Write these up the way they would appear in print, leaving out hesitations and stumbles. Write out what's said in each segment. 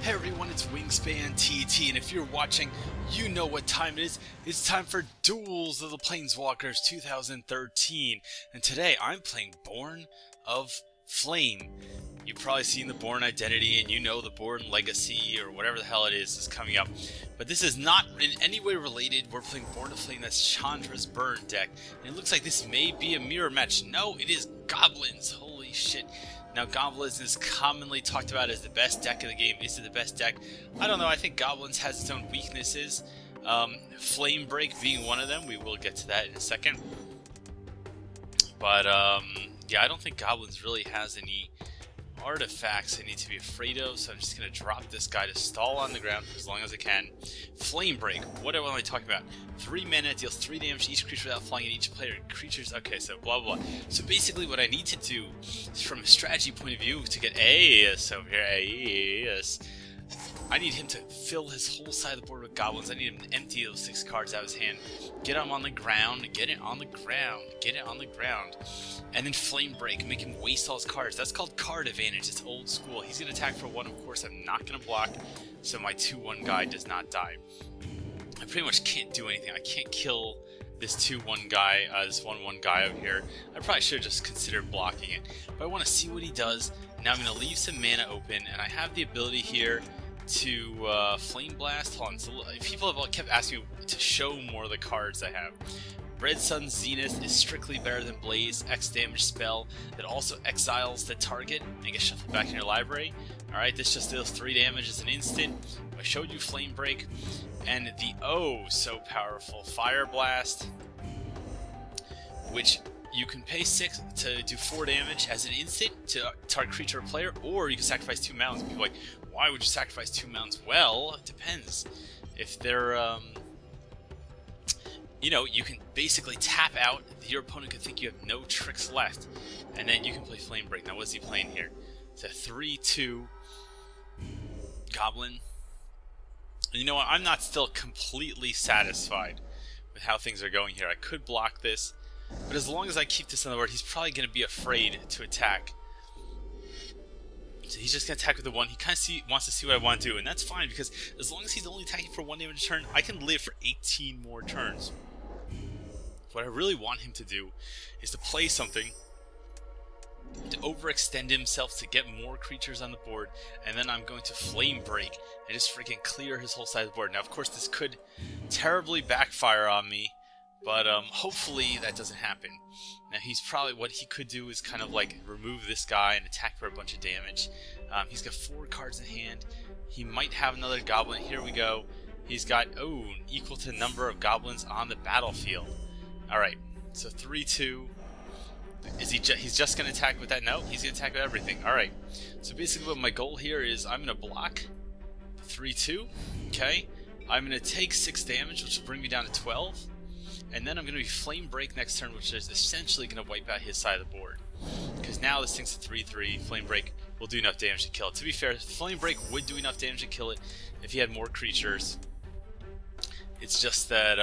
Hey everyone, it's WiNGSPANTT, and if you're watching, you know what time it is. It's time for Duels of the Planeswalkers 2013, and today I'm playing Born of Flame. You've probably seen the Born Identity, and you know the Born Legacy, or whatever the hell it is coming up. But this is not in any way related. We're playing Born of Flame, that's Chandra's Burn deck, and it looks like this may be a mirror match. No, it is Goblins, holy shit. Now, Goblins is commonly talked about as the best deck in the game. Is it the best deck? I don't know. I think Goblins has its own weaknesses. Flame Break being one of them. We will get to that in a second. But, yeah, I don't think Goblins really has any artifacts I need to be afraid of, so I'm just going to drop this guy to stall on the ground for as long as I can. Flame Break, what am I talking about? 3 mana, deals 3 damage to each creature without flying, and each player creatures, okay, so blah blah blah. So basically what I need to do, is from a strategy point of view, to get Aeus over here, Aeus, I need him to fill his whole side of the board with goblins. I need him to empty those 6 cards out of his hand. Get him on the ground, get it on the ground, get it on the ground. And then Flame Break, make him waste all his cards. That's called card advantage, it's old school. He's going to attack for 1, of course I'm not going to block, so my 2/1 guy does not die. I pretty much can't do anything. I can't kill this 2/1 guy, this 1/1 guy over here. I probably should have just considered blocking it. But I want to see what he does. Now I'm going to leave some mana open, and I have the ability here to Flame Blast. Hold on, so people have kept asking me to show more of the cards I have. Red Sun Zenith is strictly better than Blaze, X damage spell that also exiles the target and gets shuffled back in your library. Alright, this just deals 3 damage as an instant. I showed you Flame Break, and the so powerful Fire Blast, which you can pay 6 to do 4 damage as an instant to target creature or player, or you can sacrifice 2 mountains. People are like, why would you sacrifice 2 mountains? Well, it depends. If they're, you know, you can basically tap out, your opponent could think you have no tricks left, and then you can play Flame Break. Now, what's he playing here? It's a 3/2 Goblin. And you know what? I'm not still completely satisfied with how things are going here. I could block this, but as long as I keep this on the board, he's probably going to be afraid to attack. So he's just going to attack with the 1. He kind of wants to see what I want to do, and that's fine, because as long as he's only attacking for 1 damage a turn, I can live for 18 more turns. What I really want him to do is to play something to overextend himself to get more creatures on the board, and then I'm going to Flame Break and just freaking clear his whole side of the board. Now, of course, this could terribly backfire on me, but hopefully that doesn't happen. Now, he's probably, what he could do is kind of like remove this guy and attack for a bunch of damage. He's got 4 cards in hand. He might have another goblin. Here we go. He's got, equal to the number of goblins on the battlefield. Alright, so 3/2. Is he's just going to attack with that? No, he's going to attack with everything. Alright, so basically what my goal here is I'm going to block 3/2. Okay, I'm going to take 6 damage, which will bring me down to 12. And then I'm going to be Flame Break next turn, which is essentially going to wipe out his side of the board. Because now this thing's a 3/3. Flame Break will do enough damage to kill it. To be fair, Flame Break would do enough damage to kill it if he had more creatures. It's just that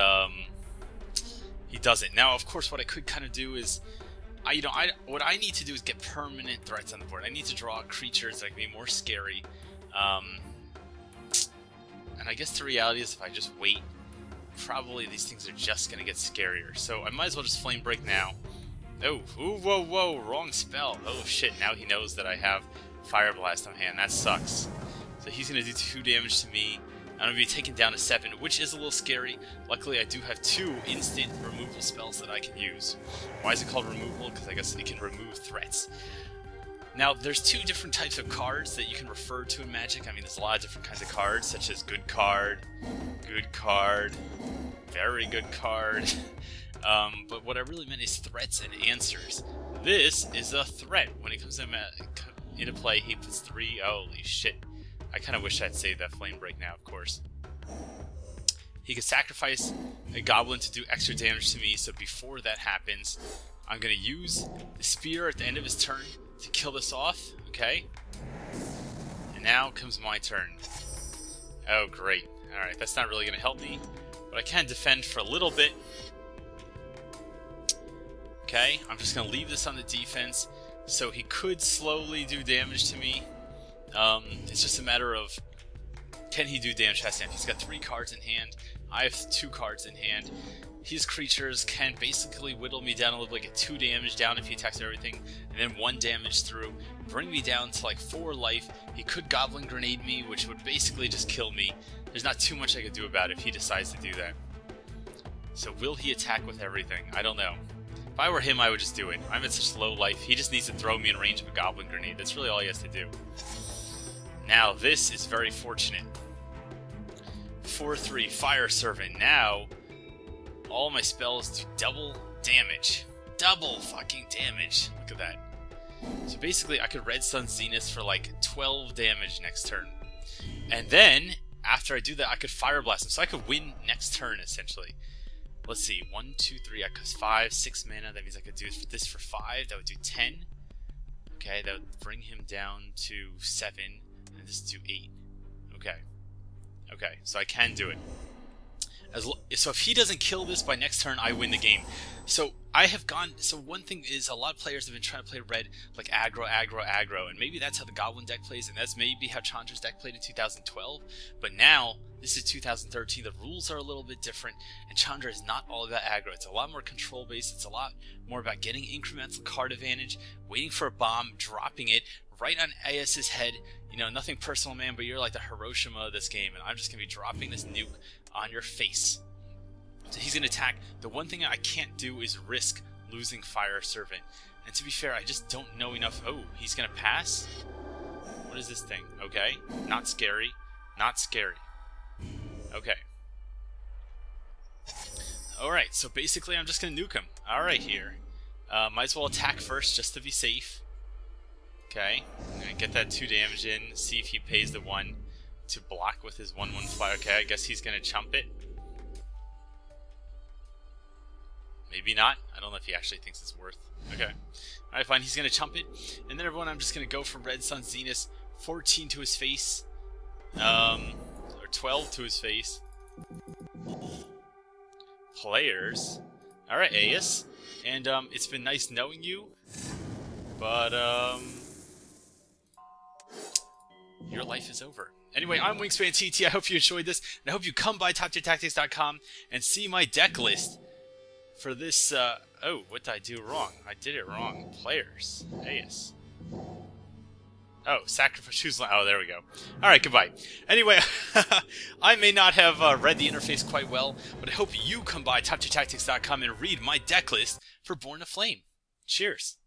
he doesn't. Now, of course, what I could kind of do is, what I need to do is get permanent threats on the board. I need to draw creatures that can be more scary. And I guess the reality is if I just wait, probably these things are just going to get scarier. So I might as well just Flame Break now. Oh, whoa, wrong spell. Oh shit, now he knows that I have Fire Blast on hand. That sucks. So he's going to do 2 damage to me. I'm going to be taken down to 7, which is a little scary. Luckily, I do have 2 instant removal spells that I can use. Why is it called removal? Because I guess it can remove threats. Now, there's 2 different types of cards that you can refer to in Magic. I mean, there's a lot of different kinds of cards, such as good card, very good card. But what I really meant is threats and answers. This is a threat. When it comes into play, he puts 3. Holy shit. I kind of wish I'd saved that Flame Break now, of course. He could sacrifice a goblin to do extra damage to me, so before that happens, I'm going to use the spear at the end of his turn to kill this off, okay? And now comes my turn. Oh, great. Alright, that's not really going to help me, but I can defend for a little bit. Okay, I'm just going to leave this on the defense, so he could slowly do damage to me. It's just a matter of Can he do damage past hand? He's got 3 cards in hand. I have 2 cards in hand. His creatures can basically whittle me down a little bit, get 2 damage down if he attacks everything, and then 1 damage through, bring me down to like 4 life. He could Goblin Grenade me, which would basically just kill me. There's not too much I could do about it if he decides to do that. So will he attack with everything? I don't know. If I were him, I would just do it. I'm at such low life. He just needs to throw me in range of a Goblin Grenade. That's really all he has to do. Now, this is very fortunate. 4/3 Fire Servant. Now, all my spells do double damage. Double fucking damage. Look at that. So basically, I could Red Sun Zenith for like 12 damage next turn. And then, after I do that, I could Fire Blast him. So I could win next turn, essentially. Let's see. 1, 2, 3. I cost 5, 6 mana. That means I could do this for 5. That would do 10. Okay, that would bring him down to 7. And this do 8. Okay. Okay, so I can do it. So if he doesn't kill this by next turn, I win the game. So I have gone. So one thing is, a lot of players have been trying to play red like aggro, aggro, aggro, and maybe that's how the Goblin deck plays, and that's maybe how Chandra's deck played in 2012. But now this is 2013. The rules are a little bit different, and Chandra is not all about aggro. It's a lot more control based. It's a lot more about getting incremental card advantage, waiting for a bomb, dropping it right on AS's head. You know, nothing personal, man, but you're like the Hiroshima of this game, and I'm just gonna be dropping this nuke on your face. So he's going to attack. The one thing I can't do is risk losing Fire Servant. And to be fair, I just don't know enough. Oh, he's going to pass? What is this thing? Okay. Not scary. Not scary. Okay. Alright, so basically I'm just going to nuke him. Alright here. Might as well attack first just to be safe. Okay. I'm going to get that 2 damage in. See if he pays the 1 to block with his 1/1 fly. Okay, I guess he's going to chump it. Maybe not. I don't know if he actually thinks it's worth. Okay. Alright, fine. He's going to chump it. And then everyone, I'm just going to go from Red Sun Zenith. 14 to his face. Or 12 to his face. Players. Alright, Aes. And it's been nice knowing you. But your life is over. Anyway, I'm WiNGSPANTT. I hope you enjoyed this. And I hope you come by TopTierTactics.com and see my deck list for this. Oh, what did I do wrong? I did it wrong. Players. Aes. Oh, sacrifice. Choose. Oh, there we go. Alright, goodbye. Anyway, I may not have read the interface quite well, but I hope you come by TopTierTactics.com and read my deck list for Born to Flame. Cheers.